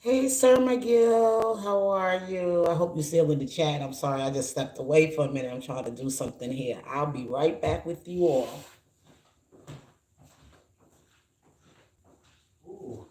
Hey, Sir McGill, how are you? I hope you're still in the chat. I'm sorry, I just stepped away for a minute. I'm trying to do something here. I'll be right back with you all. Ooh.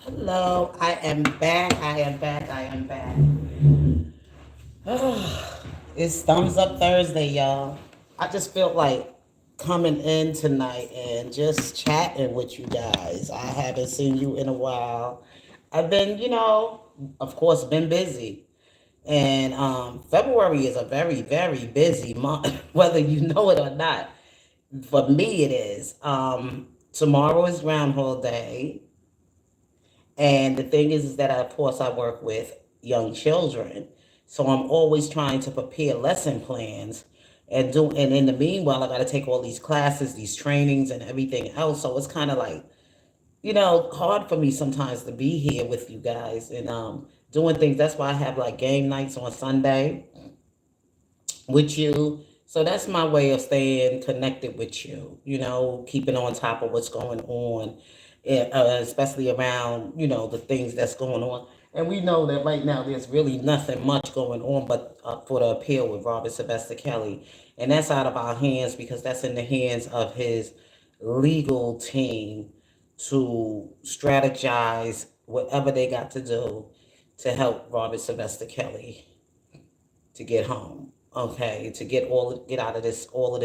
Hello, I am back. I am back. I am back. It's Thumbs Up Thursday, y'all. I just felt like coming in tonight and just chatting with you guys. I haven't seen you in a while. I've been, of course, been busy. And February is a very, very busy month, whether you know it or not. For me, it is. Tomorrow is Groundhog Day. And the thing is that, of course, I work with young children. So I'm always trying to prepare lesson plans and in the meanwhile I gotta take all these classes, these trainings and everything else. So it's kind of like, hard for me sometimes to be here with you guys and doing things. That's why I have like game nights on Sunday with you. So that's my way of staying connected with you, keeping on top of what's going on, especially around, the things that's going on. And we know that right now there's really nothing much going on but for the appeal with Robert Sylvester Kelly. And that's out of our hands because that's in the hands of his legal team to strategize whatever they got to do to help Robert Sylvester Kelly to get home. Okay, to get out of this whole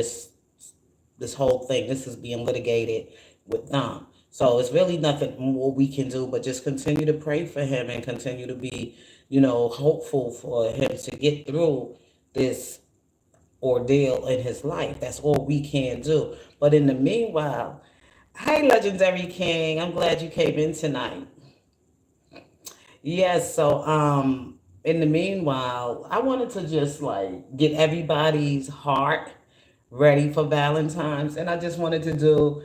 thing. This is being litigated with them. So it's really nothing more we can do but just continue to pray for him and continue to be, hopeful for him to get through this ordeal in his life. That's all we can do. But in the meanwhile, hi, Legendary King. I'm glad you came in tonight. Yes, so in the meanwhile, I wanted to just like get everybody's heart ready for Valentine's and I just wanted to do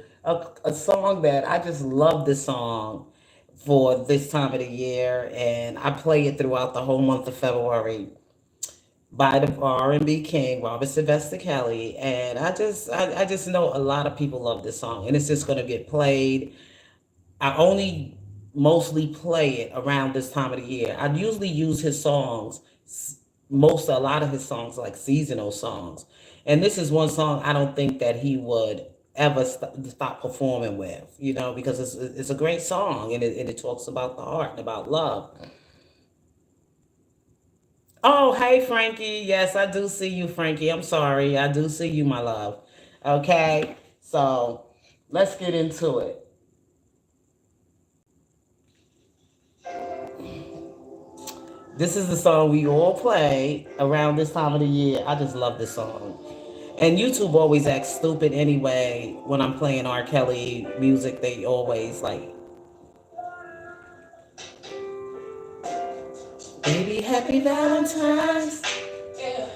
a song that I just love this song for this time of the year and I play it throughout the whole month of February by the R&B king Robert Sylvester Kelly and I just know a lot of people love this song and it's just going to get played. I only mostly play it around this time of the year. I usually use his songs, a lot of his songs like seasonal songs. And this is one song I don't think that he would ever stop performing with, because it's a great song and it talks about the heart and about love. Oh, hey, Frankie. Yes, I do see you, Frankie. I'm sorry. I do see you, my love. Okay, so let's get into it. This is the song we all play around this time of the year. I just love this song. And YouTube always acts stupid anyway when I'm playing R. Kelly music. They always like, baby, happy Valentine's. Yeah.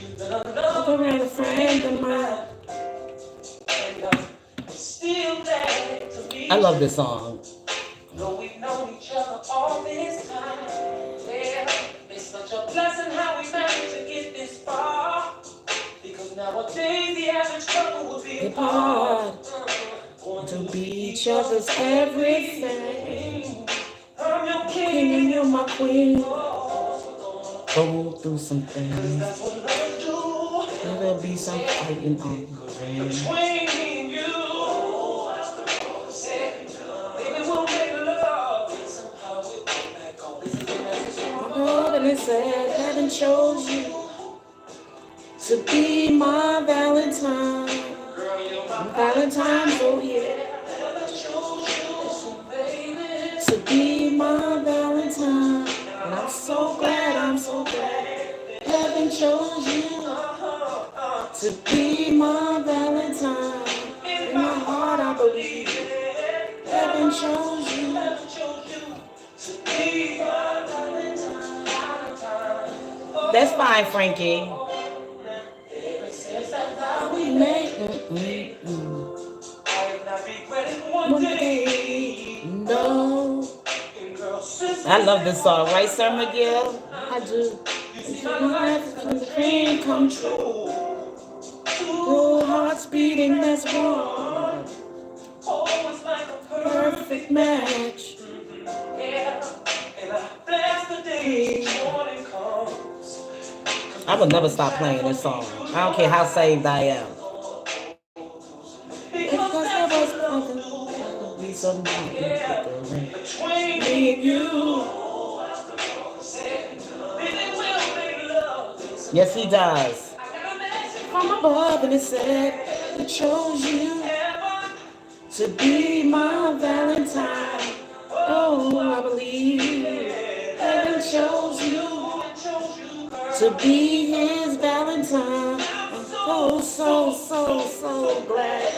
You've been around a friend of mine. I love this song. No, we've known each other all this time. Yeah, it's such a blessing how we managed to get this far. Because nowadays the average couple would be apart. Want to be each other's everything. I'm your king and you're my queen. Go through some things. There'll be some fighting on the ring. Between me and you. And it said, heaven chose you to be my Valentine. Valentine's, oh yeah. To be my Valentine. And I'm so glad, heaven chose you to be my Valentine. In my heart, I believe heaven chose you to be my Valentine. That's fine, Frankie. We make one day. No. I love this song, right, Sir McGill? I do. My dream come true. Two hearts beating, that's one. Perfect match. I would never stop playing this song. I don't care how saved I am. Because there was be something between me and you. Yes, he does. From above, and it said, I chose you to be my Valentine. Oh, I believe heaven chose you to be his Valentine. I'm so glad.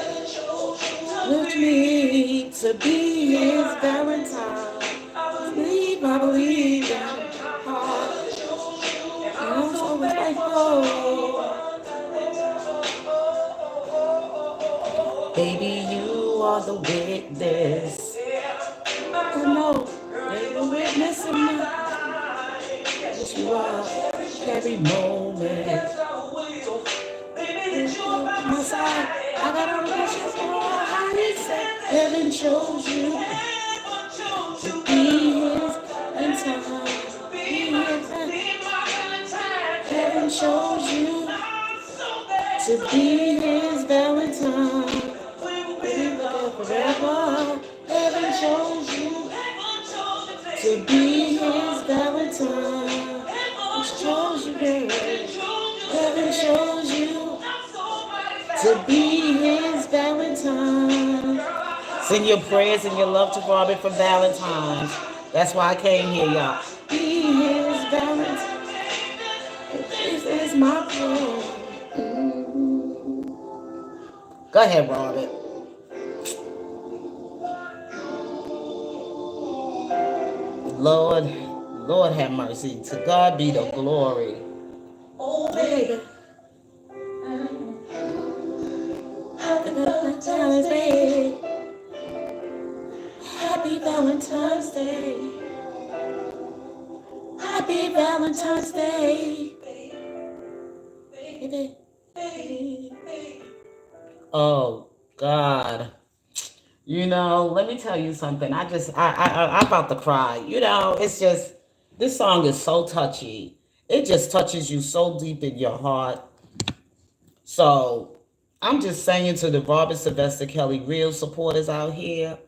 With me to be his Valentine. I believe that heart. I'm so grateful. Baby, you are the witness. I know they're the witness of me. Yes, you are. Every moment. My side, I got all the questions for how he said heaven chose you to be his Valentine. Heaven chose you to be his Valentine. Forever. Heaven chose you to be his Valentine. He's chose you, baby. Heaven chose you to be his Valentine. Send your prayers and your love to Robin for Valentine's. That's why I came here, y'all. Be his Valentine. This is my prayer. Go ahead, Robin. Lord have mercy. To God be the glory. Oh, baby. Happy Valentine's Day. Happy Valentine's Day. Happy Valentine's Day. Baby. Oh, God. You know, let me tell you something. I'm about to cry. You know, it's just, this song is so touchy. It just touches you so deep in your heart. So, I'm just saying to the Barbara Sylvester Kelly real supporters out here,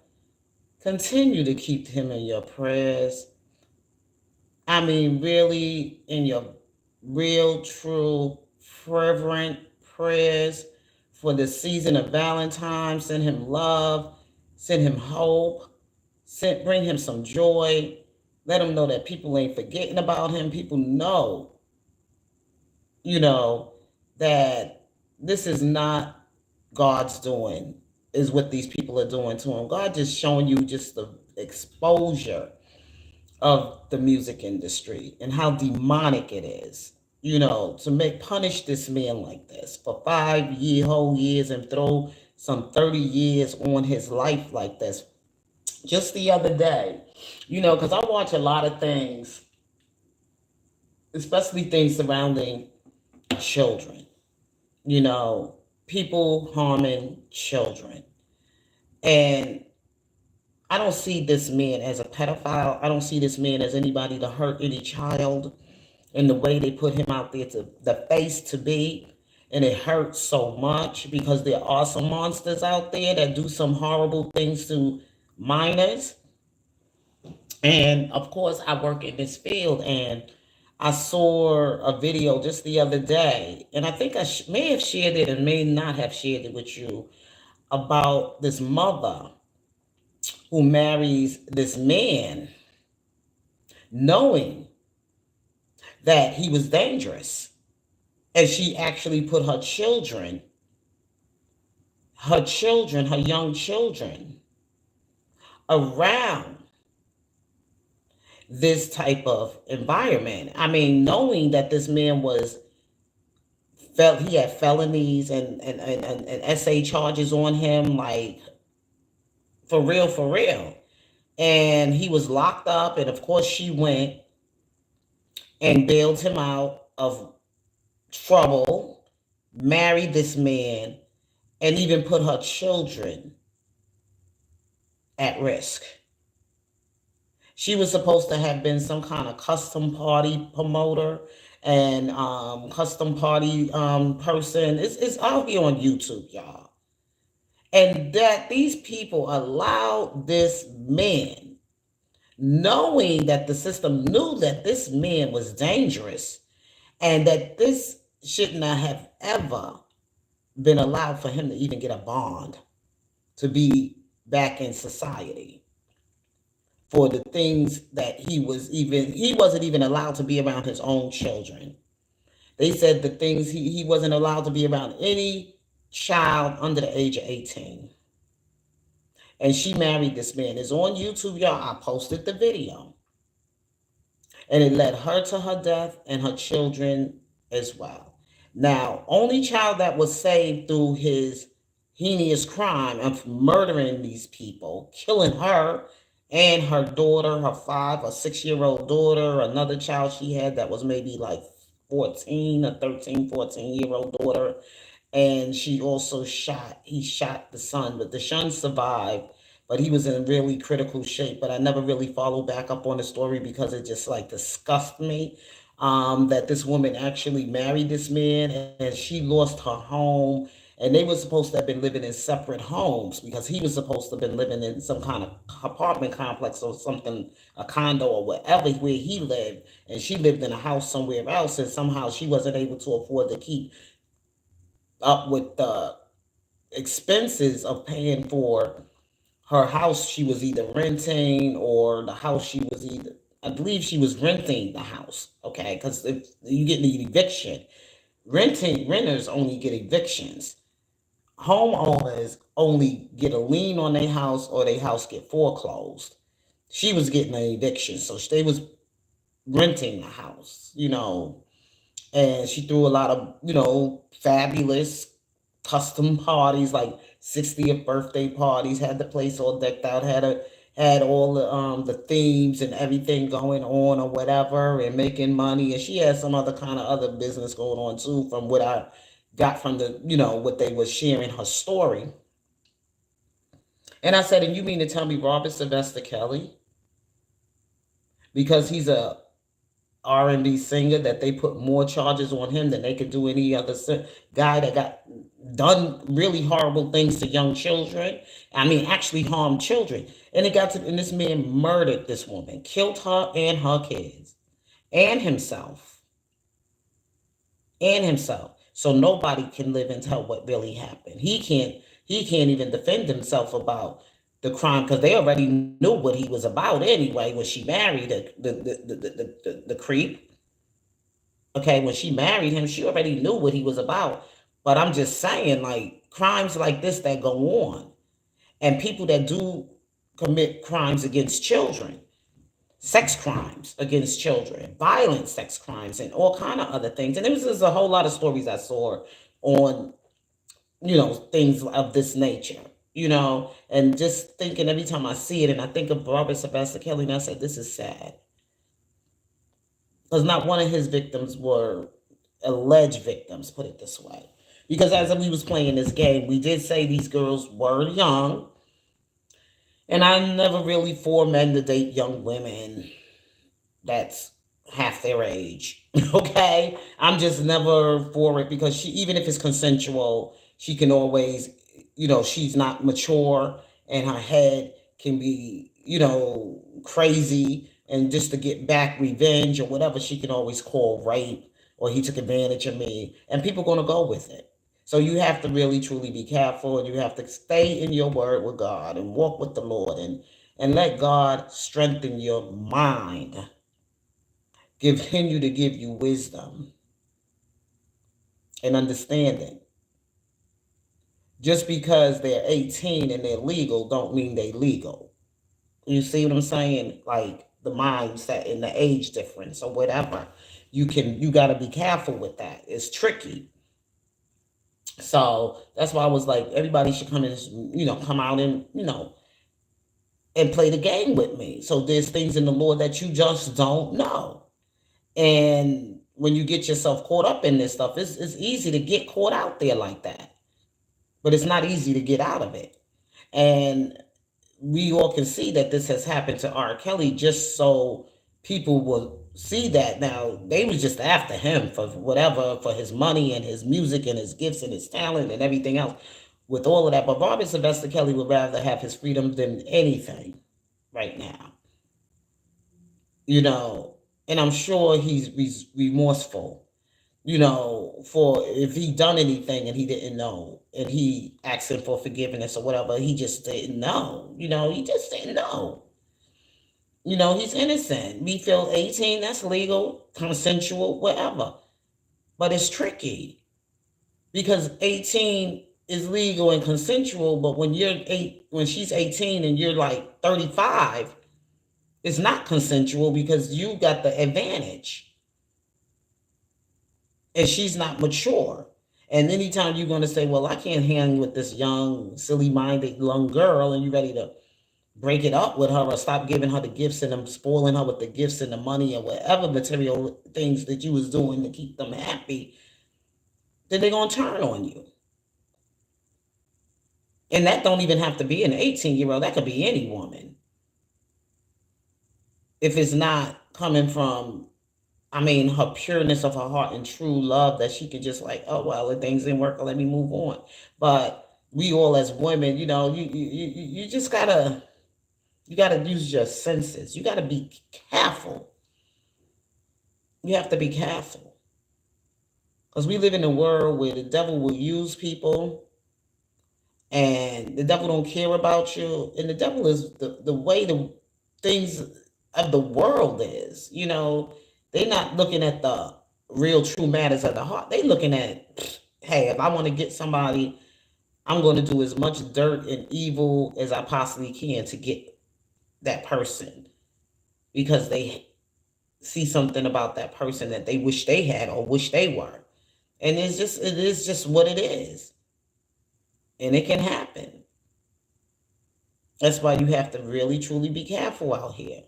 continue to keep him in your prayers. I mean, really, in your real, true, fervent prayers. for the season of Valentine's. Send him love, send him hope, bring him some joy. Let him know that people ain't forgetting about him. People know, you know, that this is not God's doing, is what these people are doing to him. God just showing you just the exposure of the music industry and how demonic it is, to punish this man like this for 5 whole years and throw some 30 years on his life like this. Just the other day, because I watch a lot of things, especially things surrounding children, people harming children. And I don't see this man as a pedophile. I don't see this man as anybody to hurt any child. And the way they put him out there to the face to be, and it hurts so much because there are some monsters out there that do some horrible things to minors. And of course, I work in this field, and I saw a video just the other day, and I think I may have shared it and may not have shared it with you, about this mother who marries this man knowing that he was dangerous. And she actually put her young children, around this type of environment. I mean, knowing that this man he had felonies and SA charges on him, like, for real. And he was locked up, and of course she went and bailed him out of trouble, married this man, and even put her children at risk. She was supposed to have been some kind of custom party promoter and custom party person. It's out here on YouTube, y'all. And that these people allowed this man, knowing that the system knew that this man was dangerous and that this should not have ever been allowed for him to even get a bond to be back in society, for the things that he wasn't even allowed to be around his own children. They said the things he wasn't allowed to be around any child under the age of 18. And she married this man. It's on YouTube, y'all. I posted the video. And it led her to her death and her children as well. Now, only child that was saved through his heinous crime of murdering these people, killing her and her daughter, her 5 or 6-year-old daughter, another child she had that was maybe like 14 or 13, 14-year-old daughter. And he shot the son, but the son survived, but he was in really critical shape. But I never really followed back up on the story because it just like disgusted me, that this woman actually married this man and she lost her home. And they were supposed to have been living in separate homes because he was supposed to have been living in some kind of apartment complex or something, a condo or whatever, where he lived. And she lived in a house somewhere else. And somehow she wasn't able to afford to keep up with the expenses of paying for her house. She was either renting, or the house I believe she was renting the house, okay? Because if you get an eviction, renters only get evictions. Homeowners only get a lien on their house, or their house get foreclosed. She was getting an eviction, so they was renting the house, and she threw a lot of, fabulous custom parties, like 60th birthday parties, had the place all decked out, had all the themes and everything going on or whatever, and making money. And she had some other business going on too, from what I got from the, what they was sharing her story. And I said, and you mean to tell me Robert Sylvester Kelly, because he's a R&B singer, that they put more charges on him than they could do any other guy that got done really horrible things to young children? I mean, actually harmed children. And and this man murdered this woman, killed her and her kids, and himself. So nobody can live and tell what really happened. He can't even defend himself about the crime because they already knew what he was about anyway when she married the creep. Okay, when she married him, she already knew what he was about. But I'm just saying, like, crimes like this that go on, and people that do commit crimes against children, sex crimes against children, violent sex crimes, and all kind of other things. And there was just a whole lot of stories I saw on, things of this nature. And just thinking every time I see it, and I think of Robert Sylvester Kelly, and I said, this is sad. Because not one of his victims were alleged victims, put it this way. Because as we was playing this game, we did say these girls were young, and I never really for men to date young women that's half their age. Okay, I'm just never for it because she, even if it's consensual, she can always, she's not mature, and her head can be, crazy, and just to get back revenge or whatever, she can always call rape or he took advantage of me, and people gonna go with it. So you have to really truly be careful, and you have to stay in your word with God and walk with the Lord, and let God strengthen your mind, continue to give you wisdom and understanding. Just because they're 18 and they're legal don't mean they legal. You see what I'm saying? Like the mindset and the age difference or whatever. You got to be careful with that. It's tricky. So that's why I was like, everybody should come in, come out and, and play the game with me. So there's things in the Lord that you just don't know. And when you get yourself caught up in this stuff, it's easy to get caught out there like that. But it's not easy to get out of it. And we all can see that this has happened to R. Kelly, just so people will see that. Now, they was just after him for whatever, for his money and his music and his gifts and his talent and everything else with all of that. But Robert Sylvester Kelly would rather have his freedom than anything right now. And I'm sure he's remorseful, for if he done anything and he didn't know, and he asking for forgiveness or whatever, he just didn't know. He just didn't know. He's innocent. We feel 18, that's legal, consensual, whatever. But it's tricky because 18 is legal and consensual, but when she's 18 and you're like 35, it's not consensual because you got the advantage. And she's not mature. And anytime you're going to say, well, I can't hang with this young, silly-minded young girl, and you're ready to break it up with her or stop giving her the gifts and them spoiling her with the gifts and the money or whatever material things that you was doing to keep them happy, then they're going to turn on you. And that don't even have to be an 18-year-old. That could be any woman. If it's not coming from, her pureness of her heart and true love, that she can just like, oh, well, if things didn't work, let me move on. But we all as women, you just gotta, use your senses. You gotta be careful. You have to be careful. Because we live in a world where the devil will use people, and the devil don't care about you. And the devil is the way the things of the world is, they're not looking at the real true matters of the heart. They looking at, hey, if I want to get somebody, I'm going to do as much dirt and evil as I possibly can to get that person, because they see something about that person that they wish they had or wish they were. And it is just what it is. And it can happen. That's why you have to really truly be careful out here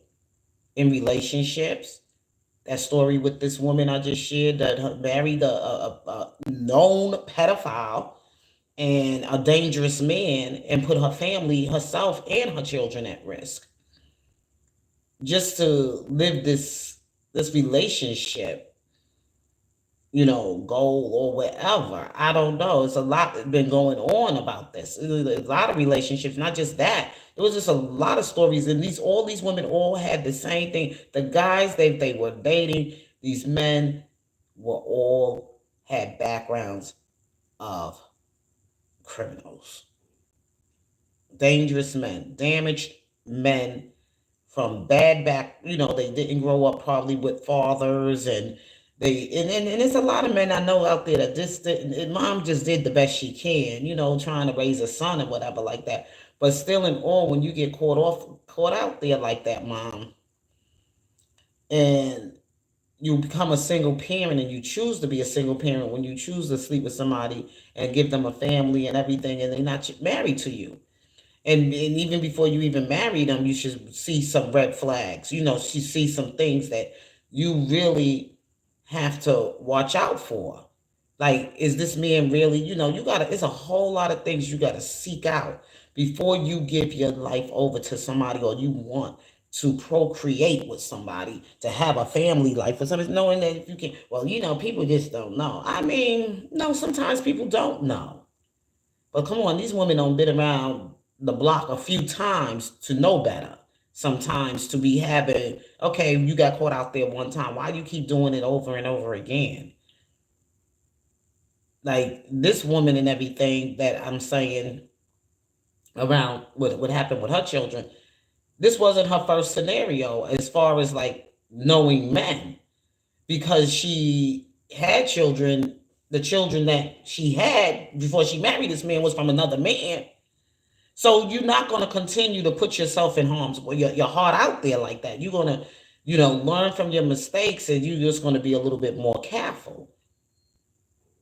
in relationships. That story with this woman I just shared that married a known pedophile and a dangerous man, and put her family, herself, and her children at risk just to live this relationship, goal or whatever. I don't know. It's a lot been going on about this. A lot of relationships, not just that. It was just a lot of stories, and all these women all had the same thing. The guys they were dating, these men were all had backgrounds of criminals, dangerous men, damaged men from bad back. They didn't grow up probably with fathers, and and there's a lot of men I know out there that just didn't, and mom just did the best she can, trying to raise a son or whatever like that. But still, in all, when you get caught out there like that, mom, and you become a single parent, and you choose to be a single parent when you choose to sleep with somebody and give them a family and everything, and they're not married to you. And even before you even marry them, you should see some red flags. You see some things that you really have to watch out for. Like, is this man really, it's a whole lot of things you gotta seek out before you give your life over to somebody, or you want to procreate with somebody, to have a family life with somebody, knowing that if you can, well, people just don't know. I mean, no, sometimes people don't know. But come on, these women don't been around the block a few times to know better. Sometimes to be having, okay, you got caught out there one time. Why do you keep doing it over and over again? Like this woman and everything that I'm saying around what happened with her children, this wasn't her first scenario as far as like knowing men, because she had children. The children that she had before she married this man was from another man. So you're not going to continue to put yourself in harm's way, your heart out there like that. You're going to, learn from your mistakes, and you're just going to be a little bit more careful.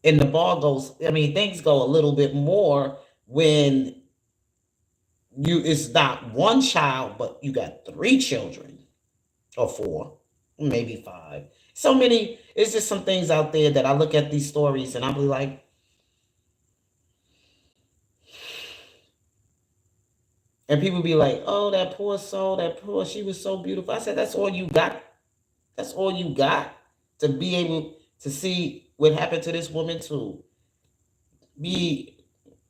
And the ball goes, I mean, things go a little bit more when it's not one child, but you got 3 children or 4, maybe 5. So many, it's just some things out there that I look at these stories and I'll be like, and people be like, oh, that poor soul, she was so beautiful. I said, that's all you got? That's all you got to be able to see what happened to this woman, to be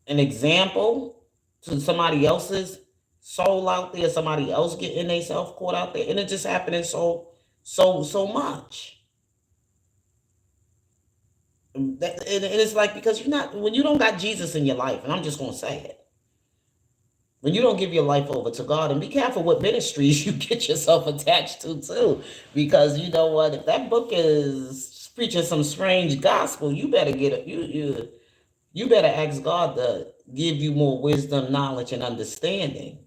an example to somebody else's soul out there, somebody else getting themselves caught out there, and it just happening so much. And it's like, because when you don't got Jesus in your life, and I'm just gonna say it, when you don't give your life over to God, and be careful what ministries you get yourself attached to too, because you know what, if that book is preaching some strange gospel, you better get it. You better ask God to give you more wisdom, knowledge, and understanding.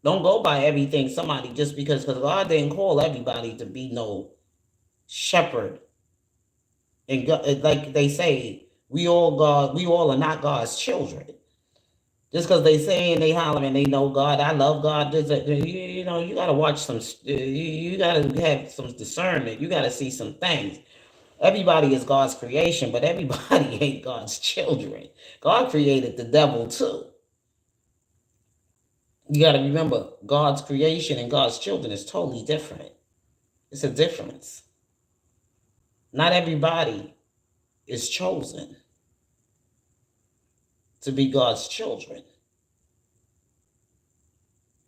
Don't go by everything somebody just because God didn't call everybody to be no shepherd. And God, like they say, we all are not God's children. Just because they say and they holler and they know God, I love God. You got to watch some. You got to have some discernment. You got to see some things. Everybody is God's creation, but everybody ain't God's children. God created the devil too. You got to remember, God's creation and God's children is totally different. It's a difference. Not everybody is chosen to be God's children.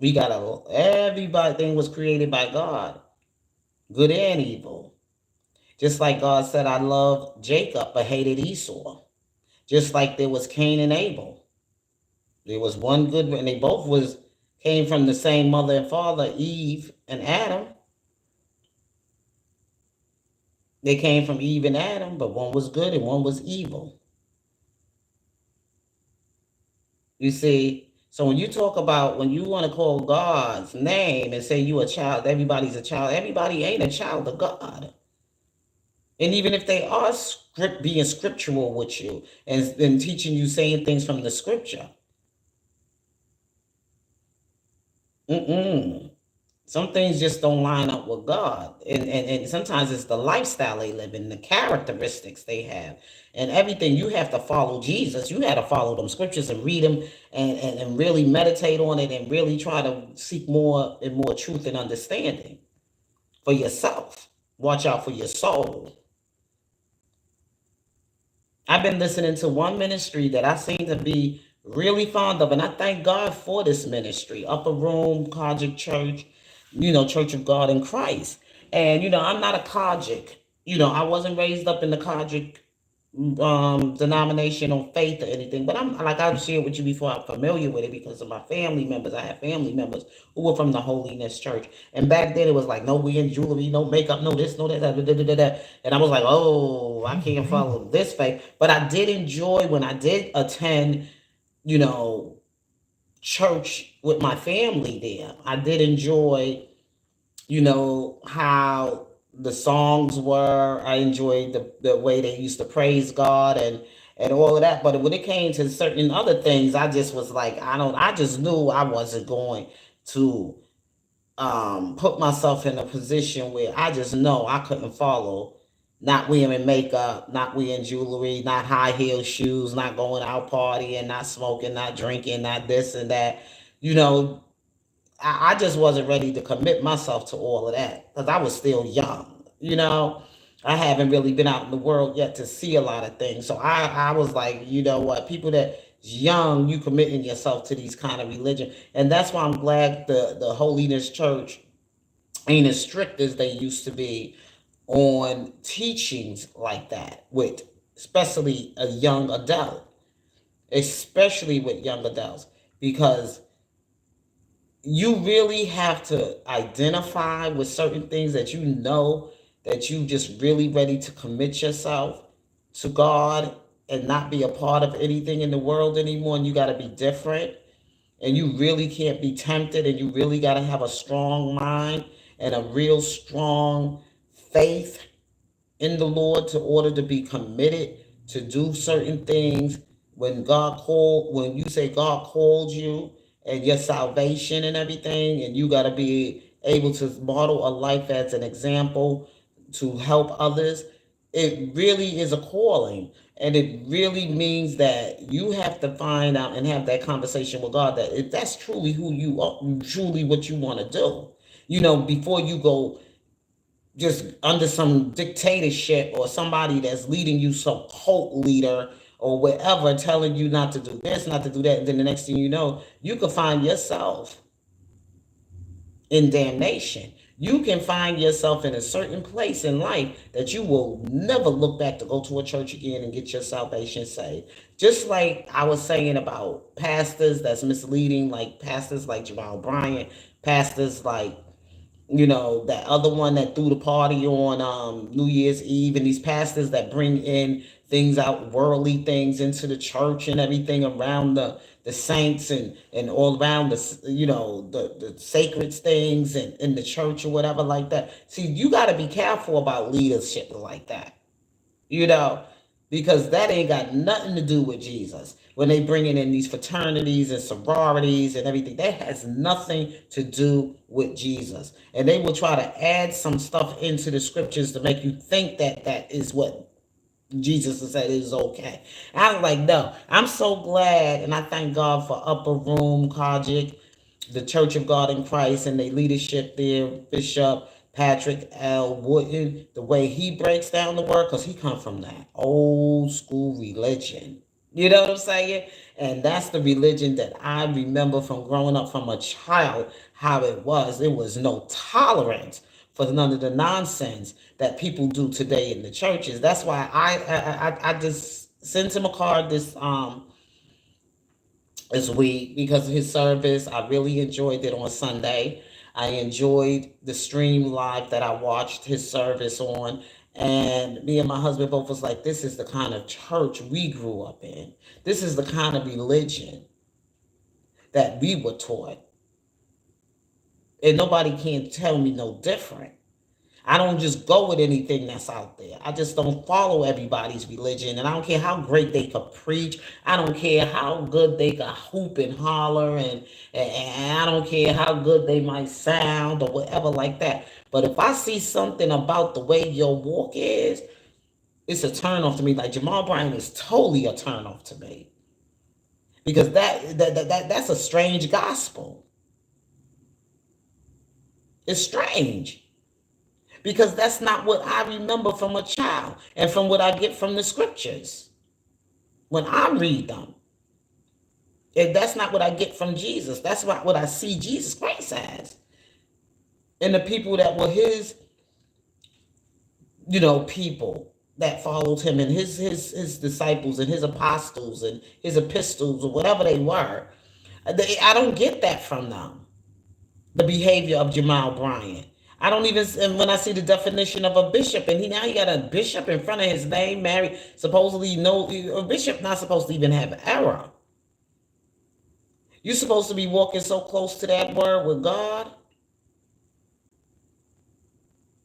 Everything was created by God, good and evil. Just like God said, I love Jacob but hated Esau. Just like there was Cain and Abel. There was one good, and they both came from the same mother and father, Eve and Adam. They came from Eve and Adam, but one was good and one was evil. You see, so when you want to call God's name and say you a child, everybody's a child, everybody ain't a child of God. And even if they are being scriptural with you and teaching you, saying things from the scripture, some things just don't line up with God. And sometimes it's the lifestyle they live in, the characteristics they have, and everything. You have to follow Jesus. You have to follow them scriptures and read them and really meditate on it and really try to seek more and more truth and understanding for yourself. Watch out for your soul. I've been listening to one ministry that I seem to be really fond of, and I thank God for this ministry, Upper Room Kojic Church, Church of God in Christ. And I'm not a Kojic, I wasn't raised up in the Kodrick denominational faith or anything, but I'm like I've shared with you before, I'm familiar with it because of my family members. I have family members who were from the Holiness Church. And back then it was like no weird jewelry, no makeup, no this, no that, da, da, da, da, da. And I was like, oh, I can't follow this faith. But I did enjoy when I did attend, you know, church with my family there. I did enjoy, how the songs were. I enjoyed the way they used to praise God and all of that. But when it came to certain other things, I just was like, I just knew I wasn't going to put myself in a position where I just know I couldn't follow not wearing makeup, not wearing jewelry, not high heel shoes, not going out partying, not smoking, not drinking, not this and that. You know, I just wasn't ready to commit myself to all of that because I was still young. I haven't really been out in the world yet to see a lot of things. So I was like, you know what, people that young, you committing yourself to these kind of religion. And that's why I'm glad the Holiness Church ain't as strict as they used to be on teachings like that with especially a young adult, especially with young adults, because you really have to identify with certain things that that you just really ready to commit yourself to God and not be a part of anything in the world anymore. And you got to be different, and you really can't be tempted, and you really got to have a strong mind and a real strong faith in the Lord to order to be committed to do certain things when you say God called you and your salvation and everything, and you got to be able to model a life as an example to help others. It really is a calling, and it really means that you have to find out and have that conversation with God that if that's truly who you are, truly what you want to do, before you go just under some dictatorship or somebody that's leading you, some cult leader or whatever, telling you not to do this, not to do that. And then the next thing you know, you could find yourself in damnation. You can find yourself in a certain place in life that you will never look back to go to a church again and get your salvation saved. Just like I was saying about pastors that's misleading, like pastors like Jamal Bryant, pastors like that other one that threw the party on New Year's Eve, and these pastors that bring in things out, worldly things into the church and everything around the saints and all around the sacred things and in the church or whatever like that. See, you got to be careful about leadership like that, you know, because that ain't got nothing to do with Jesus. When they bringing in these fraternities and sororities and everything, that has nothing to do with Jesus. And they will try to add some stuff into the scriptures to make you think that that is what Jesus has said is okay. I was like, no, I'm so glad, and I thank God for Upper Room, Kojic, the Church of God in Christ, and their leadership there, Bishop Patrick L. Wooden, the way he breaks down the word, because he come from that old school religion. You know what I'm saying? And that's the religion that I remember from growing up from a child, how it was. It was no tolerance for none of the nonsense that people do today in the churches. That's why I just sent him a card this week because of his service. I really enjoyed it on Sunday. I enjoyed the stream live that I watched his service on. And me and my husband both was like, this is the kind of church we grew up in. This is the kind of religion that we were taught. And nobody can tell me no different. I don't just go with anything that's out there. I just don't follow everybody's religion. And I don't care how great they could preach. I don't care how good they could hoop and holler. And I don't care how good they might sound or whatever like that. But if I see something about the way your walk is, it's a turn off to me. Like Jamal Bryant is totally a turn off to me. Because that's a strange gospel. It's strange. Because that's not what I remember from a child and from what I get from the scriptures when I read them. And that's not what I get from Jesus. That's not what I see Jesus Christ as. And the people that were his people that followed him, and his disciples and his apostles and his epistles or whatever they were. I don't get that from them. The behavior of Jamal Bryant. I don't even, and when I see the definition of a bishop, and he got a bishop in front of his name, married, supposedly no, a bishop not supposed to even have error. You're supposed to be walking so close to that word with God.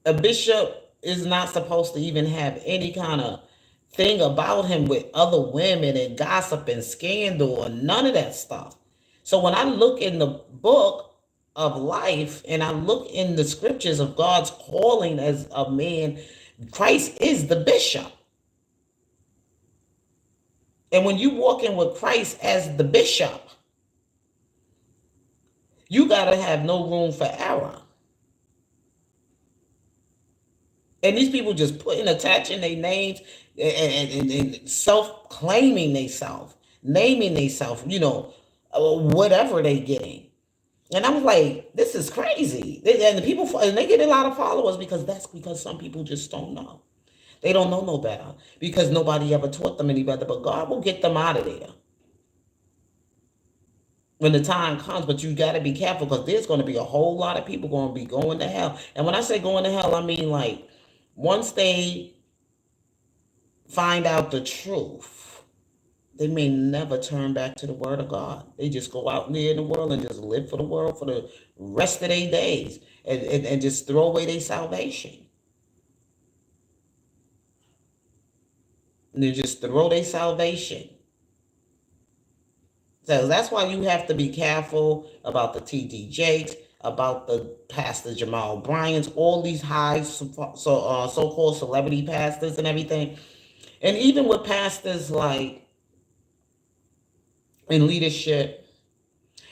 A bishop is not supposed to even have any kind of thing about him with other women and gossip and scandal and none of that stuff. So when I look in the book of life and I look in the scriptures of God's calling as a man, Christ is the bishop. And when you walk in with Christ as the bishop, you got to have no room for error. And these people just putting, attaching their names and self-claiming themselves, naming themselves, whatever they getting. And I was like, this is crazy. And the people, and they get a lot of followers because some people just don't know. They don't know no better because nobody ever taught them any better. But God will get them out of there when the time comes. But you got to be careful because there's going to be a whole lot of people going to be going to hell. And when I say going to hell, I mean like once they find out the truth, they may never turn back to the word of God. They just go out there in the world and just live for the world for the rest of their days and just throw away their salvation. And they just throw their salvation. So that's why you have to be careful about the T.D. Jakes, about the Pastor Jamal Bryant's, all these high so-called celebrity pastors and everything. And even with pastors like in leadership,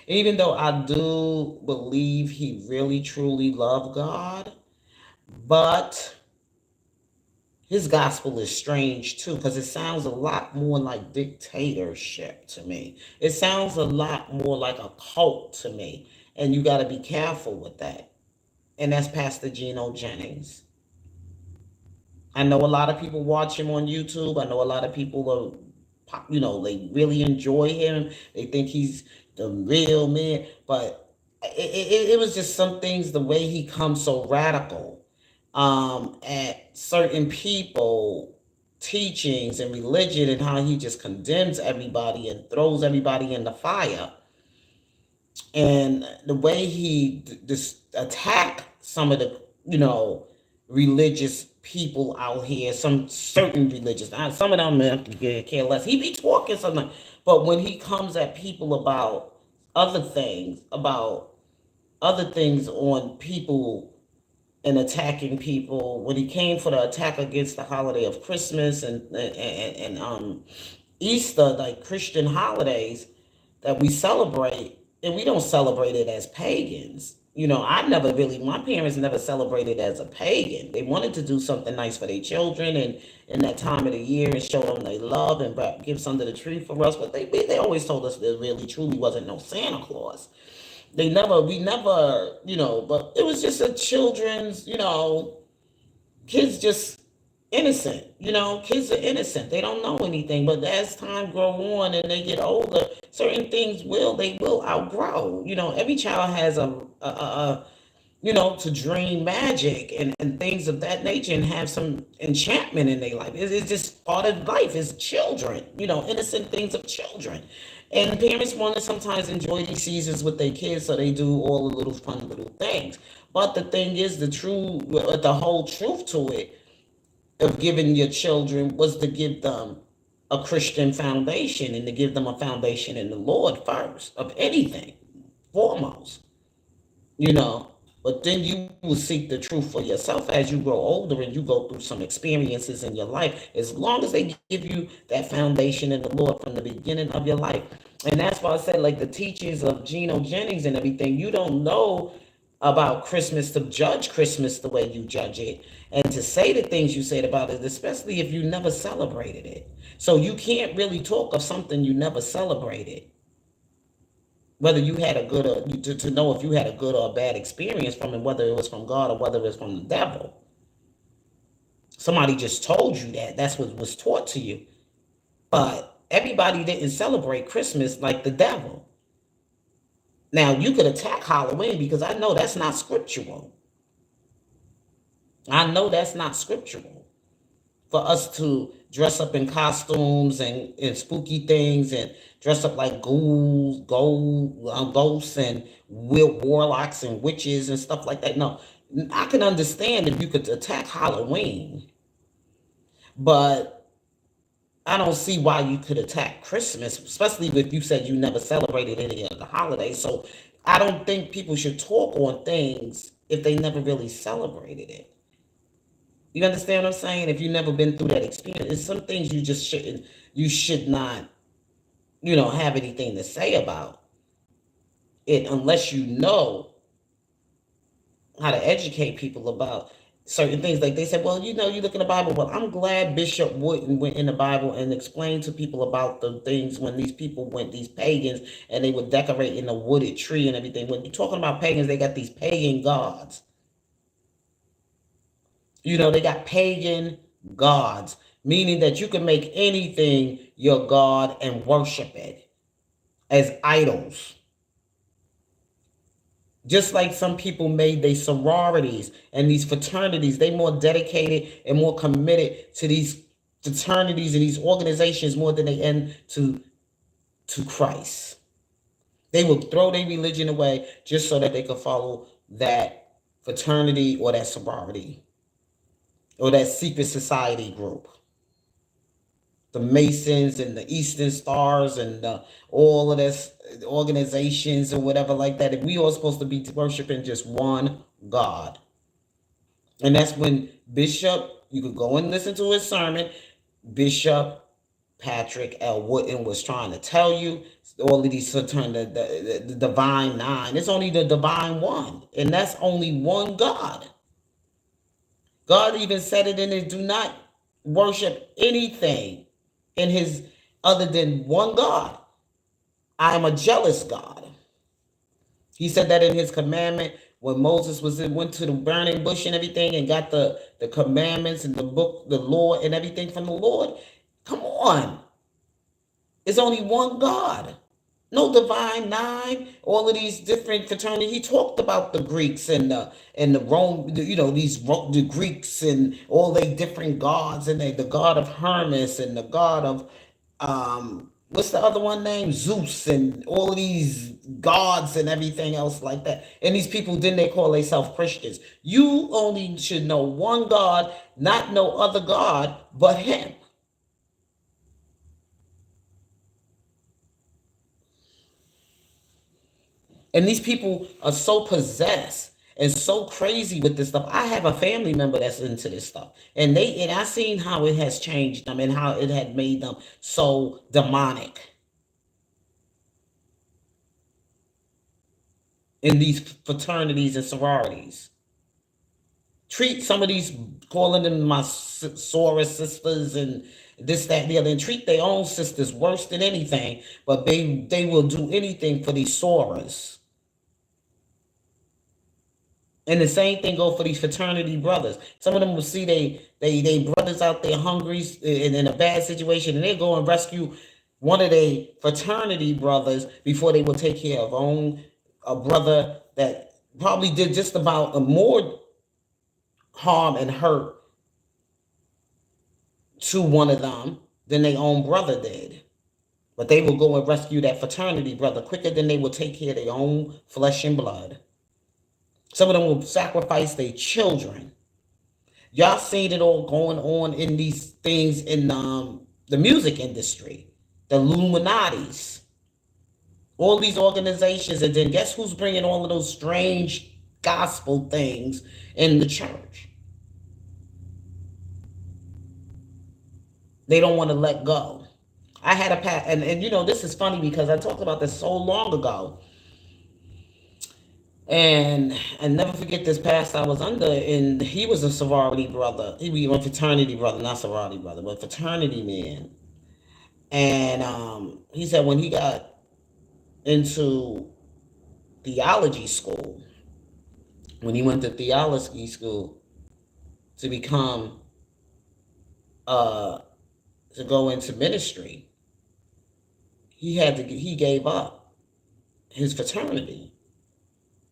even though I do believe he really truly loved God, but his gospel is strange too, because it sounds a lot more like dictatorship to me. It sounds a lot more like a cult to me. And you got to be careful with that. And that's Pastor Gino Jennings. I know a lot of people watch him on YouTube. I know a lot of people are, they really enjoy him. They think he's the real man. But it was just some things, the way he comes so radical at certain people teachings and religion, and how he just condemns everybody and throws everybody in the fire, and the way he just attack some of the religious people out here, some certain religious, some of them care less. He be talking something, but when he comes at people about other things on people and attacking people, when he came for the attack against the holiday of Christmas and Easter, like Christian holidays that we celebrate, and we don't celebrate it as pagans. My parents never celebrated as a pagan. They wanted to do something nice for their children and in that time of the year and show them they love and give some of the tree for us. But they always told us there really truly wasn't no Santa Claus. We never, but it was just a children's, kids just innocent. Kids are innocent. They don't know anything. But as time grow on and they get older, certain things they will outgrow. Every child has to dream magic and things of that nature and have some enchantment in their life. It's just part of life. It's children, innocent things of children. And parents want to sometimes enjoy these seasons with their kids, so they do all the little fun little things. But the thing is, the whole truth to it, of giving your children, was to give them a Christian foundation and to give them a foundation in the Lord first, of anything, foremost. But then you will seek the truth for yourself as you grow older and you go through some experiences in your life, as long as they give you that foundation in the Lord from the beginning of your life. And that's why I said, like the teachings of Gino Jennings and everything, you don't know about Christmas to judge Christmas the way you judge it, and to say the things you said about it, especially if you never celebrated it. So you can't really talk of something you never celebrated, whether you had a good or to know if you had a good or a bad experience from it, whether it was from God or whether it was from the devil. Somebody just told you that. That's what was taught to you. But everybody didn't celebrate Christmas like the devil. Now, you could attack Halloween because I know that's not scriptural. I know that's not scriptural for us to dress up in costumes and spooky things and dress up like ghosts and warlocks and witches and stuff like that. No, I can understand if you could attack Halloween, but I don't see why you could attack Christmas, especially if you said you never celebrated any of the holidays. So I don't think people should talk on things if they never really celebrated it. You understand what I'm saying? If you've never been through that experience, there's some things you just shouldn't, you should not, have anything to say about it unless you know how to educate people about certain things. Like they said, well, you look in the Bible. Well, I'm glad Bishop Wooden went in the Bible and explained to people about the things when these people went, these pagans, and they would decorate in a wooded tree and everything. When you're talking about pagans, they got these pagan gods. They got pagan gods, meaning that you can make anything your god and worship it as idols. Just like some people made their sororities and these fraternities, they more dedicated and more committed to these fraternities and these organizations more than they end to Christ. They will throw their religion away just so that they could follow that fraternity or that sorority or that secret society group. The Masons and the Eastern Stars and all of this organizations or whatever like that. If we all supposed to be worshiping just one God. And that's when Bishop, you could go and listen to his sermon, Bishop Patrick L. Wooden was trying to tell you all of these the divine nine. It's only the divine one. And that's only one God. God even said it in it, do not worship anything in his other than one God. I am a jealous God. He said that in his commandment when Moses went to the burning bush and everything and got the commandments and the book, the law and everything from the Lord. Come on. It's only one God. No divine nine, all of these different fraternities. He talked about the Greeks and the Rome, the Greeks and all they different gods, and the god of Hermes and the god of what's the other one named Zeus and all of these gods and everything else like that. And these people, then they call themselves Christians. You only should know one God, not no other God but him. And these people are so possessed and so crazy with this stuff. I have a family member that's into this stuff. And I seen how it has changed them and how it had made them so demonic. In these fraternities and sororities. Treat some of these, calling them my soror sisters and this, that, and the other, and treat their own sisters worse than anything, but they will do anything for these sorors. And the same thing go for these fraternity brothers. Some of them will see they brothers out there hungry and in a bad situation, and they go and rescue one of their fraternity brothers before they will take care of a brother that probably did just about more harm and hurt to one of them than their own brother did. But they will go and rescue that fraternity brother quicker than they will take care of their own flesh and blood. Some of them will sacrifice their children. Y'all seen it all going on in these things in the music industry, the Illuminatis, all these organizations, and then guess who's bringing all of those strange gospel things in the church? They don't want to let go. I had and this is funny because I talked about this so long ago. And I never forget this pastor I was under, and he was a sorority brother. He was a fraternity brother, not sorority brother, but fraternity man. And he said when he got into theology school, when he went to theology school to become uh, to go into ministry, he gave up his fraternity.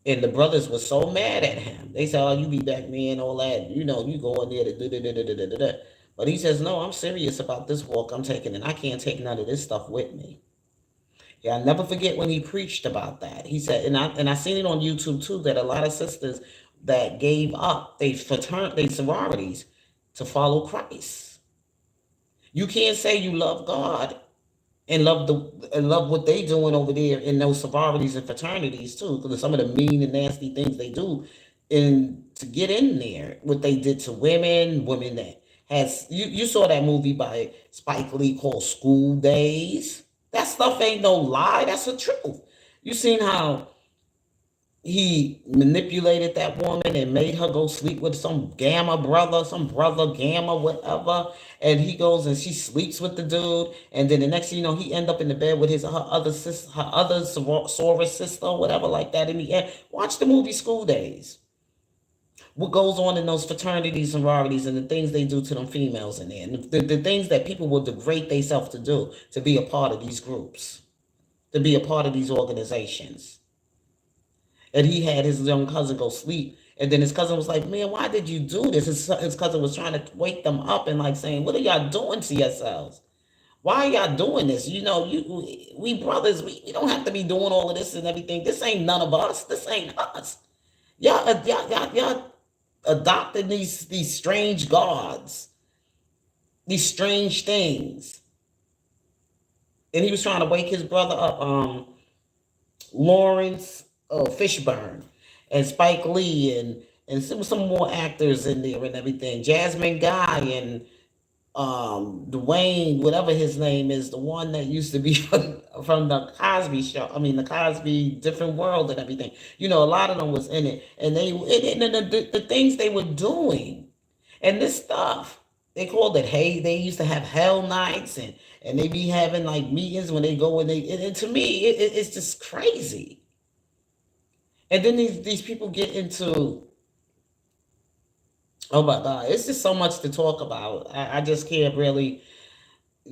And the brothers were so mad at him. They said, "Oh, you be back, man, all that. You know, you go in there to da da da da da da da." But he says, "No, I'm serious about this walk I'm taking, and I can't take none of this stuff with me." Yeah, I never forget when he preached about that. He said, and I seen it on YouTube too, that a lot of sisters that gave up they sororities to follow Christ. You can't say you love God and love what they doing over there in those sororities and fraternities too, because of some of the mean and nasty things they do, and to get in there, what they did to women that has you saw that movie by Spike Lee called School Days. That stuff ain't no lie. That's the truth. You seen how he manipulated that woman and made her go sleep with some gamma brother, some brother gamma, whatever. And he goes and she sleeps with the dude, and then the next thing you know, he end up in the bed with her other sister, her other soror sister, whatever like that. In the end, watch the movie School Days. What goes on in those fraternities and sororities and the things they do to them females in there, and the things that people will degrade themselves to do to be a part of these groups, to be a part of these organizations. And he had his young cousin go sleep. And then his cousin was like, "Man, why did you do this?" His cousin was trying to wake them up and like saying, "What are y'all doing to yourselves? Why are y'all doing this? You know, we brothers, we don't have to be doing all of this and everything. This ain't none of us. This ain't us. Y'all adopting these strange gods, these strange things." And he was trying to wake his brother up. Lawrence Fishburne and Spike Lee and some more actors in there and everything. Jasmine Guy and Dwayne, whatever his name is, the one that used to be from the Cosby Show. I mean, the Cosby Different World and everything. You know, a lot of them was in it, and the things they were doing, and this stuff they called it. Hey, they used to have hell nights and they be having like meetings when they go and and to me it's just crazy. And then these people get into, oh my God, it's just so much to talk about. I just can't really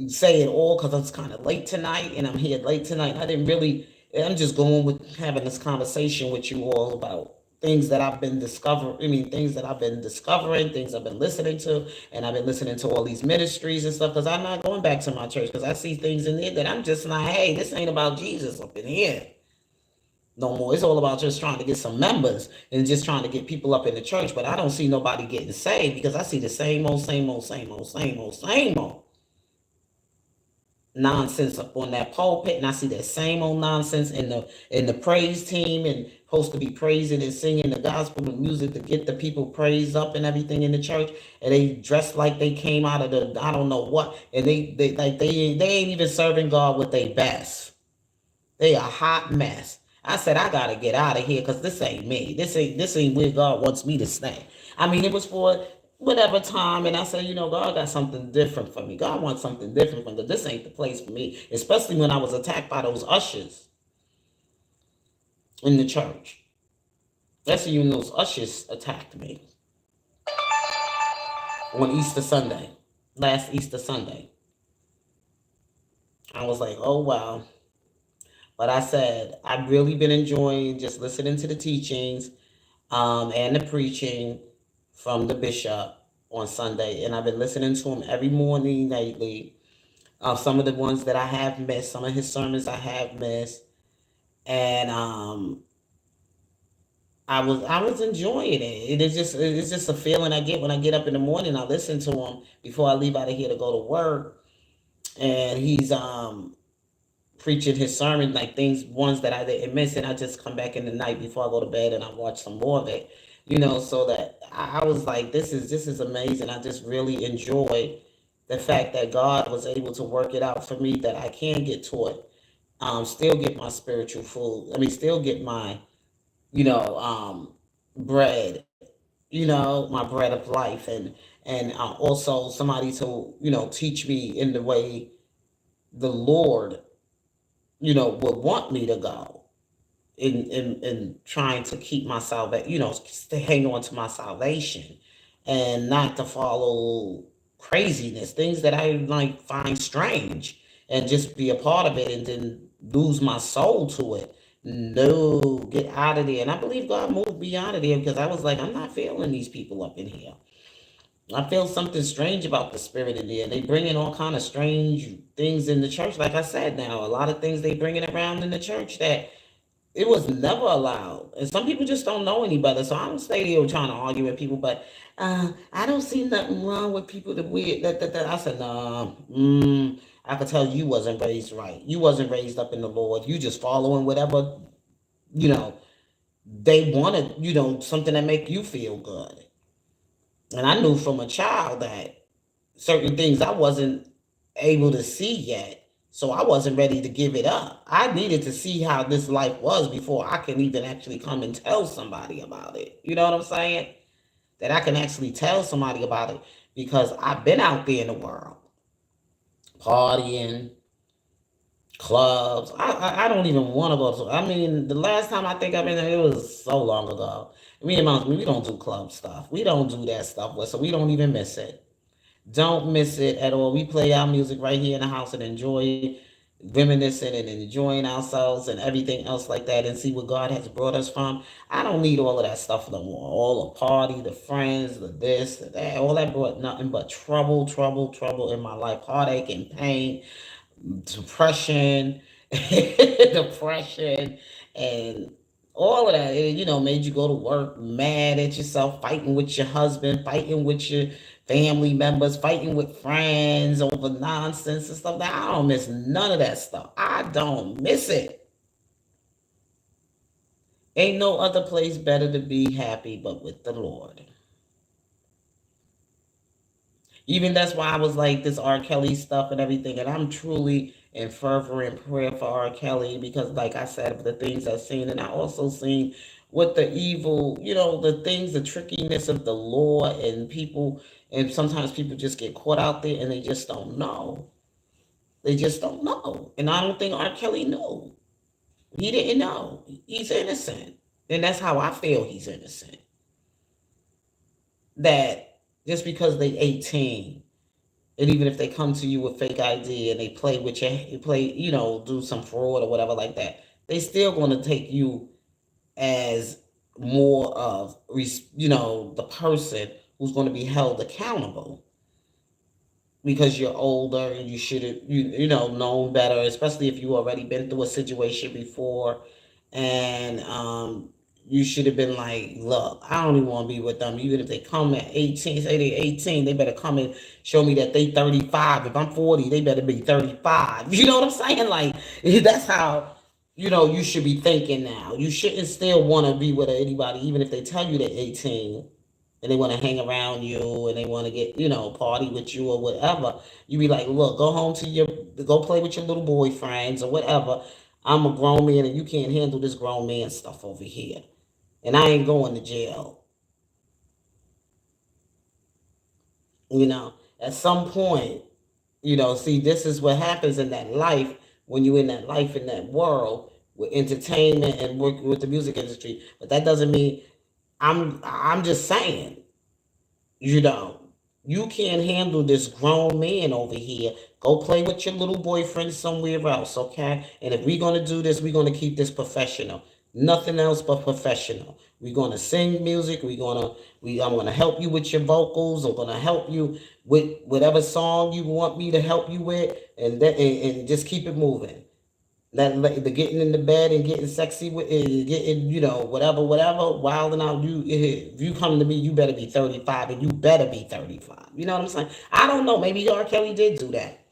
say it all because it's kind of late tonight and I'm here late tonight. I didn't really, I'm just going with having this conversation with you all about things that I've been discovering. I mean, things that I've been discovering, things I've been listening to, and I've been listening to all these ministries and stuff because I'm not going back to my church because I see things in there that I'm just not, hey, this ain't about Jesus up in here no more. It's all about just trying to get some members and just trying to get people up in the church. But I don't see nobody getting saved because I see the same old, same old, same old, same old, same old nonsense up on that pulpit, and I see that same old nonsense in the praise team and supposed to be praising and singing the gospel and music to get the people praised up and everything in the church, and they dress like they came out of the I don't know what, and they ain't even serving God with their best. They a hot mess. I said I gotta get out of here because this ain't me. This ain't where God wants me to stay. I mean, it was for whatever time, and I said, God got something different for me. God wants something different for me. This ain't the place for me. Especially when I was attacked by those ushers in the church. That's when those ushers attacked me on Easter Sunday, last Easter Sunday. I was like, oh wow. But I said, I've really been enjoying just listening to the teachings and the preaching from the bishop on Sunday. And I've been listening to him every morning lately. Some of the ones that I have missed, some of his sermons I have missed. And I was enjoying it. It's just a feeling I get when I get up in the morning. I listen to him before I leave out of here to go to work. And he's preaching his sermon, like things, ones that I didn't miss, and I just come back in the night before I go to bed and I watch some more of it, so that I was like, this is amazing. I just really enjoy the fact that God was able to work it out for me that I can get taught, still get my spiritual food. I mean, still get my, bread, my bread of life, and also somebody to, teach me in the way the Lord would want me to go in trying to keep my salvation, to hang on to my salvation and not to follow, craziness, things that I like find strange, and just be a part of it and then lose my soul to it. No, get out of there. And I believe God moved me out of there because I was like, I'm not feeling these people up in here. I feel something strange about the spirit in there. They bring in all kind of strange things in the church. Like I said, now a lot of things they bringing around in the church that it was never allowed. And some people just don't know any better. So I don't stay here trying to argue with people. But I don't see nothing wrong with people that weird. That. I said, nah. I could tell you wasn't raised right. You wasn't raised up in the Lord. You just following whatever you know they wanted. Something that make you feel good. And I knew from a child that certain things I wasn't able to see yet. So I wasn't ready to give it up. I needed to see how this life was before I can even actually come and tell somebody about it. You know what I'm saying? That I can actually tell somebody about it because I've been out there in the world partying, clubs. I don't even want to go to. I mean, the last time I think I've been there, it was so long ago. Me and Mom, we don't do club stuff. We don't do that stuff, so we don't even miss it. Don't miss it at all. We play our music right here in the house and enjoy reminiscing and enjoying ourselves and everything else like that and see what God has brought us from. I don't need all of that stuff no more. All the party, the friends, the this, the that, all that brought nothing but trouble, trouble, trouble in my life. Heartache and pain, depression, depression, and all of that. Made you go to work mad at yourself, fighting with your husband, fighting with your family members, fighting with friends over nonsense and stuff. I don't miss none of that stuff. I don't miss it. Ain't no other place better to be happy but with the Lord. Even that's why I was like this R. Kelly stuff and everything. And I'm truly in fervent prayer for R. Kelly because, like I said, of the things I've seen. And I also seen what the evil, the things, the trickiness of the law and people. And sometimes people just get caught out there and they just don't know. They just don't know. And I don't think R. Kelly knew. He didn't know. He's innocent. And that's how I feel he's innocent. That just because they 18 and even if they come to you with fake ID and they play with you, do some fraud or whatever like that, they still going to take you as more of, the person who's going to be held accountable because you're older and you should have, known better, especially if you already been through a situation before and you should have been like, look, I don't even want to be with them. Even if they come at 18, say they 18, they better come and show me that they 35. If I'm 40, they better be 35. You know what I'm saying? Like, that's how, you should be thinking now. You shouldn't still want to be with anybody, even if they tell you they're 18 and they want to hang around you and they want to get, party with you or whatever. You be like, look, go home go play with your little boyfriends or whatever. I'm a grown man and you can't handle this grown man stuff over here and I ain't going to jail. At some point, see, this is what happens in that life when you're in that life in that world with entertainment and work with the music industry. But that doesn't mean I'm just saying, you know, you can't handle this grown man over here. Go play with your little boyfriend somewhere else, okay? And if we're gonna do this, we're gonna keep this professional. Nothing else but professional. We're gonna sing music. I'm gonna help you with your vocals. I'm gonna help you with whatever song you want me to help you with, and just keep it moving. The getting in the bed and getting sexy with getting whatever wilding out. If you come to me, you better be 35 and you better be 35. You know what I'm saying? I don't know. Maybe R. Kelly did do that,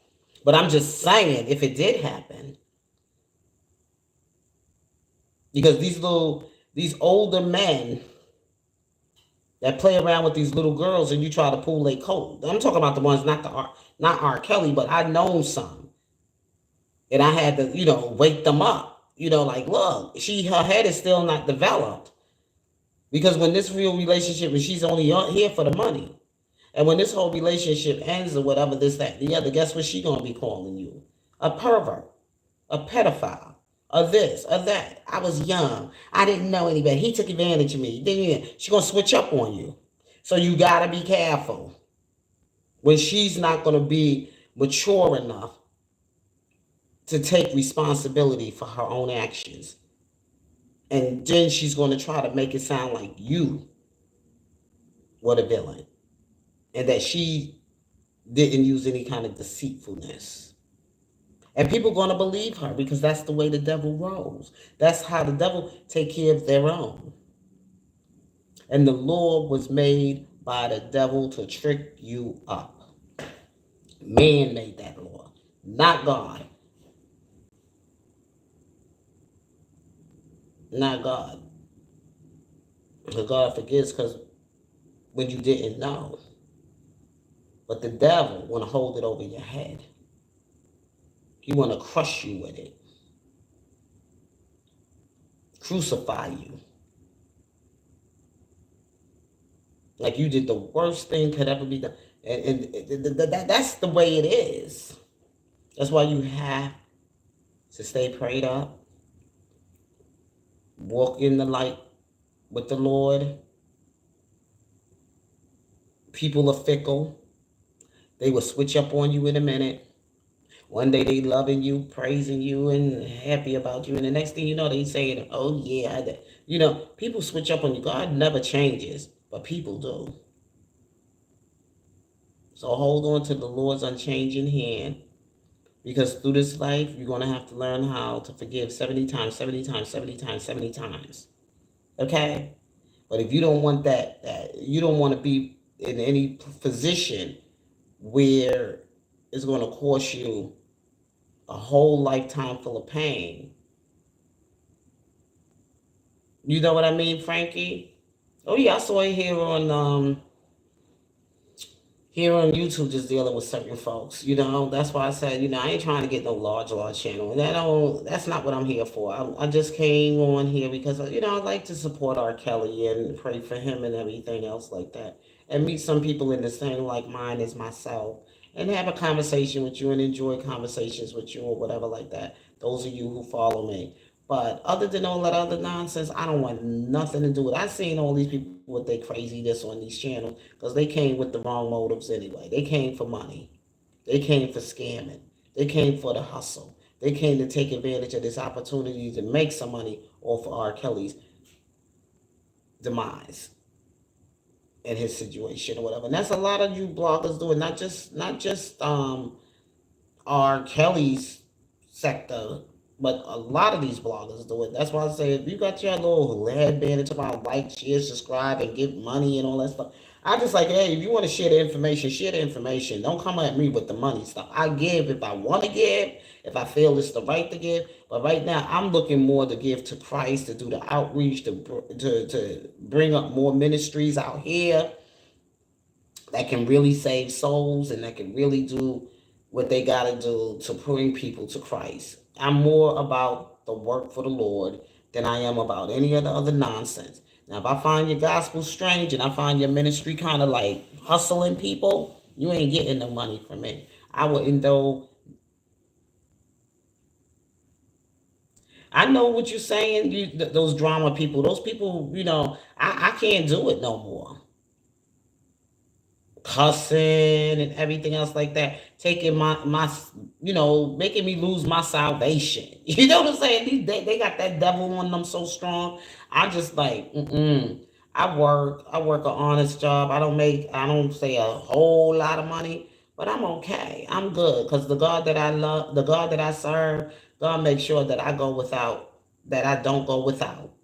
but I'm just saying if it did happen, because these older men that play around with these little girls and you try to pull their coat. I'm talking about the ones not R. Kelly, but I know some. And I had to, wake them up. Like, look, her head is still not developed. Because when this real relationship, and she's only here for the money. And when this whole relationship ends or whatever, this, that, the other, guess what she gonna be calling you? A pervert, a pedophile, a this, a that. I was young. I didn't know any better. He took advantage of me. Then she gonna switch up on you. So you gotta be careful. when she's not going to be mature enough to take responsibility for her own actions. And then she's going to try to make it sound like you were the villain and that she didn't use any kind of deceitfulness. And people are going to believe her because that's the way the devil rolls. That's how the devil take care of their own. And the law was made by the devil to trick you up. Man made that law, not God. Not God. But God forgives because when you didn't know. But the devil want to hold it over your head. He want to crush you with it. Crucify you. Like you did the worst thing could ever be done. And that's the way it is. That's why you have to stay prayed up. Walk in the light with the Lord. People are fickle. They will switch up on you in a minute. One day they loving you, praising you, and happy about you. And the next thing you know, they saying, oh yeah. People switch up on you. God never changes, but people do. So hold on to the Lord's unchanging hand. Because through this life, you're going to have to learn how to forgive 70 times, 70 times, 70 times, 70 times. Okay? But if you don't want that you don't want to be in any position where it's going to cost you a whole lifetime full of pain. You know what I mean, Frankie? Oh yeah, I saw it here on YouTube just dealing with certain folks. That's why I said, I ain't trying to get no large channel. And that's not what I'm here for. I just came on here because, I like to support R. Kelly and pray for him and everything else like that. And meet some people in the same like mind as myself. And have a conversation with you and enjoy conversations with you or whatever like that. Those of you who follow me. But other than all that other nonsense, I don't want nothing to do with it. I've seen all these people with their craziness on these channels because they came with the wrong motives anyway. They came for money. They came for scamming. They came for the hustle. They came to take advantage of this opportunity to make some money off of R. Kelly's demise and his situation or whatever. And that's a lot of you bloggers doing, not just R. Kelly's sector, but a lot of these bloggers do it. That's why I say if you got your little headband and talk about like, share, subscribe, and give money and all that stuff. I just like, hey, if you want to share the information, share the information. Don't come at me with the money stuff. I give if I want to give, if I feel it's the right to give. But right now, I'm looking more to give to Christ, to do the outreach, to bring up more ministries out here that can really save souls and that can really do what they got to do to bring people to Christ. I'm more about the work for the Lord than I am about any of the other nonsense. Now, if I find your gospel strange and I find your ministry kind of like hustling people, you ain't getting no money from me. I wouldn't though. I know what you're saying. Those drama people, those people, I can't do it no more. Cussing and everything else like that, taking my making me lose my salvation. You know what I'm saying? They got that devil on them so strong. I just like, I work an honest job. I don't say a whole lot of money, but I'm okay. I'm good because the God that I love, the God that I serve, God makes sure that I don't go without.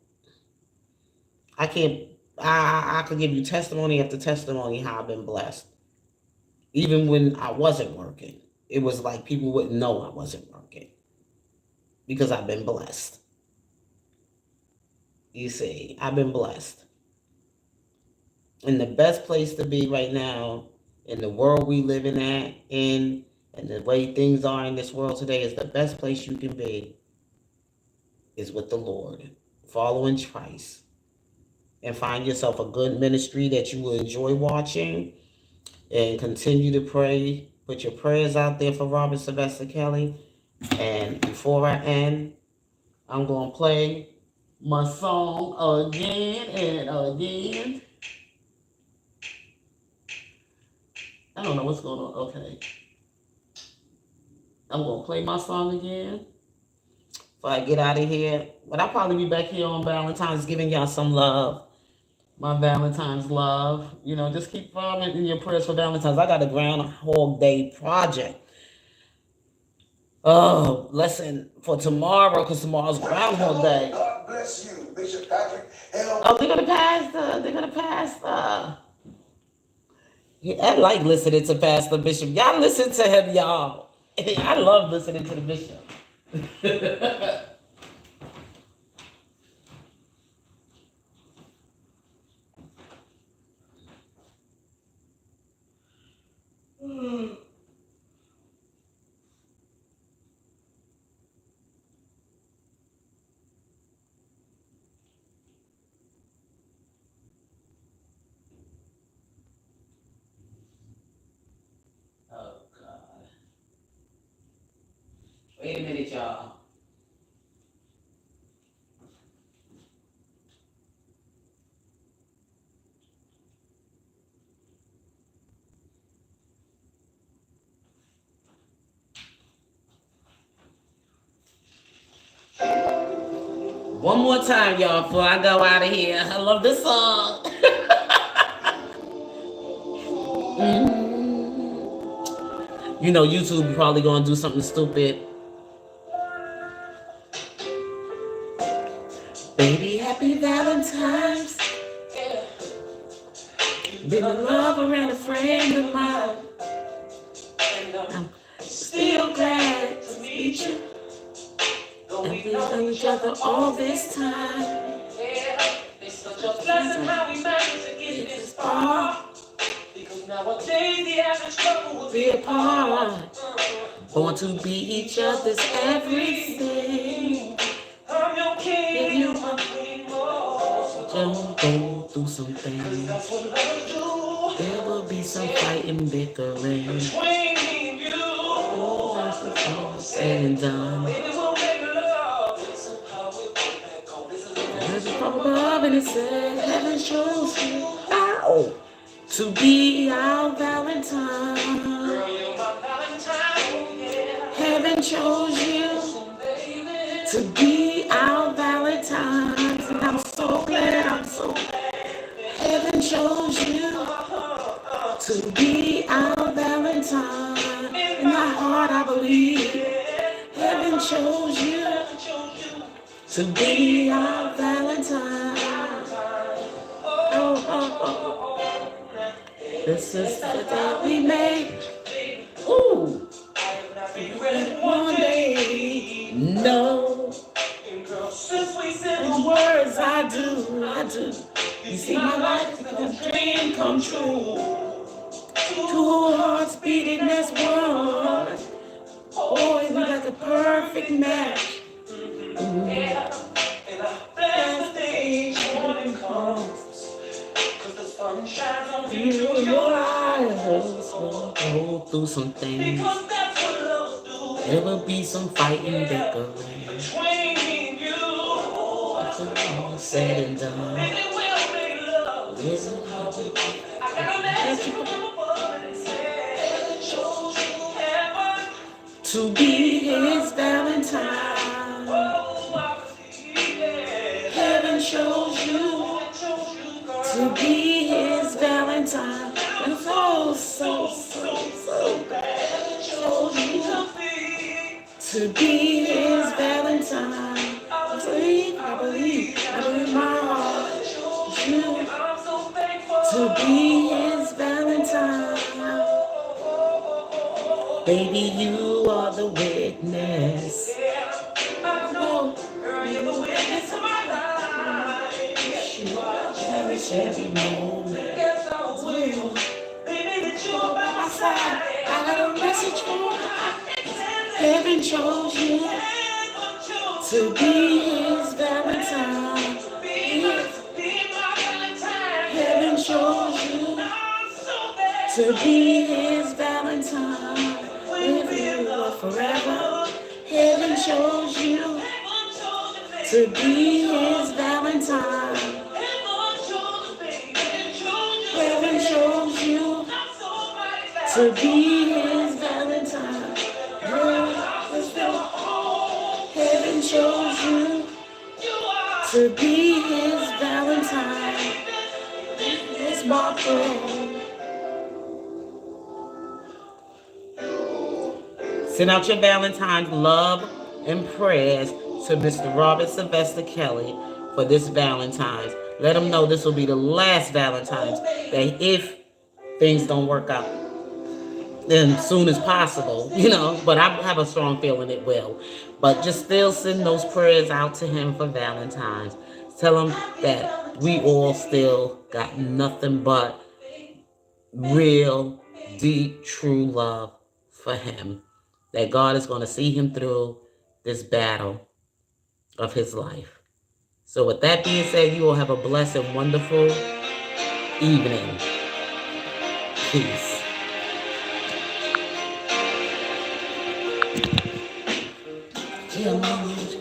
I can't. I could give you testimony after testimony how I've been blessed. Even when I wasn't working, it was like people wouldn't know I wasn't working because I've been blessed. You see, I've been blessed. And the best place to be right now in the world we living in and the way things are in this world today is the best place you can be is with the Lord, following Christ, and find yourself a good ministry that you will enjoy watching and continue to pray. Put your prayers out there for Robert Sylvester Kelly. And before I end, I'm going to play my song again and again. I don't know what's going on. Okay. I'm going to play my song again before I get out of here. But I'll probably be back here on Valentine's giving y'all some love. My Valentine's love. You know, just keep following in your prayers for Valentine's. I got a Groundhog Day project. Oh, lesson for tomorrow, because tomorrow's Groundhog Day. God bless you, Bishop Patrick. Oh, they're gonna pass the. Yeah, I like listening to Pastor Bishop. Y'all listen to him, y'all. I love listening to the Bishop. Oh, God. Wait a minute, y'all. One more time, y'all, before I go out of here. I love this song. You know, YouTube probably gonna do something stupid. Baby, happy Valentine's. Been in love around a friend of mine. I'm still glad to meet you. And we've known each other all this time. It's such a blessing how we managed to get this far. Because nowadays the average couple will be apart. Born to be each other's everything. I'm your king, and you're my queen. Don't go through some things. There will be some fighting, bickering. Between me and you. Oh, after all said and done. There's a from above and it said, heaven shows you how to be our Valentine. Girl, you're my Valentine, yeah. Heaven chose you to be our Valentine. And I'm so glad, Heaven chose you to be our Valentine. In my heart I believe heaven chose you to be our Valentine. Oh, oh, oh. This is the day we made. Ooh. One day. No. In words I do. You see my life is a dream come true. Two hearts beating as one. Boy, we got the perfect match. Yeah, and I bless the day morning comes. Cause the sun shines on you, your eyes. Go through some things. Because that's what love do. There will be some fighting, bickering. Between me and you. After all said and done. And it will make love. Listen how we I got a message from above and it said, chose you heaven to be his Valentine. Heaven chose you to be his Valentine. And so glad chose you to be his Valentine. I believe in my heart you to be his Valentine. Baby, you are the witness. I know, girl, you're the witness of my life. You cherish every moment. Yes, I will. Baby, that you're by my side. I got a message for you. Heaven chose you to be his Valentine. Heaven chose you to be his Valentine. With you forever. Heaven chose you to be his Valentine. Heaven chose you to be his Valentine. Heaven chose you to be his Valentine. It's my prayer. Send out your Valentine's love and prayers to Mr. Robert Sylvester Kelly for this Valentine's. Let him know this will be the last Valentine's, that if things don't work out then soon as possible, but I have a strong feeling it will. But just still send those prayers out to him for Valentine's. Tell him that we all still got nothing but real, deep, true love for him. That God is going to see him through this battle of his life. So with that being said, you will have a blessed and wonderful evening. Peace. Yeah,